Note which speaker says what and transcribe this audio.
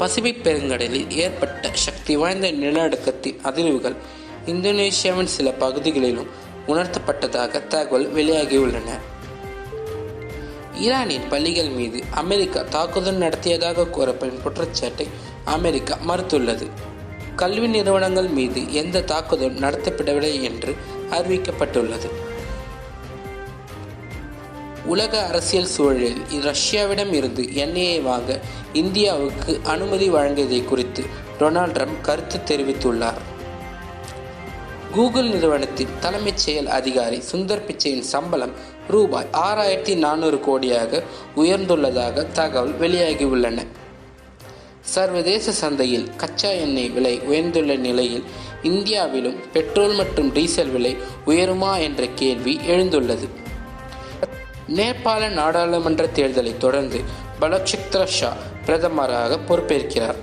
Speaker 1: Pacific பெருங்கடலில் ஏற்பட்ட சக்தி வாய்ந்த நிலநடுக்கத்தின் அதிர்வுகள் இந்தோனேஷியாவின் சில பகுதிகளிலும் உணர்த்தப்பட்டதாக தகவல் வெளியாகியுள்ளன. ஈரானின் பள்ளிகள் மீது அமெரிக்கா தாக்குதல் நடத்தியதாக கூறப்படும் குற்றச்சாட்டை அமெரிக்கா மறுத்துள்ளது. கல்வி நிறுவனங்கள் மீது எந்த தாக்குதலும் நடத்தப்படவில்லை என்று அறிவிக்கப்பட்டுள்ளது. உலக அரசியல் சூழலில் ரஷ்யாவிடம் இருந்து எண்ணெயை வாங்க இந்தியாவுக்கு அனுமதி வழங்கியதை குறித்து டொனால்ட் ட்ரம்ப் கருத்து தெரிவித்துள்ளார். கூகுள் நிறுவனத்தின் தலைமைச் செயல் அதிகாரி சுந்தர் பிச்சையின் சம்பளம் ரூபாய் 6400 கோடியாக உயர்ந்துள்ளதாக தகவல் வெளியாகியுள்ளன. சர்வதேச சந்தையில் கச்சா எண்ணெய் விலை உயர்ந்துள்ள நிலையில் இந்தியாவிலும் பெட்ரோல் மற்றும் டீசல் விலை உயருமா என்ற கேள்வி எழுந்துள்ளது. நேபாள நாடாளுமன்ற தேர்தலை தொடர்ந்து பலோச்சித்ர ஷா பிரதமராக பொறுப்பேற்கிறார்.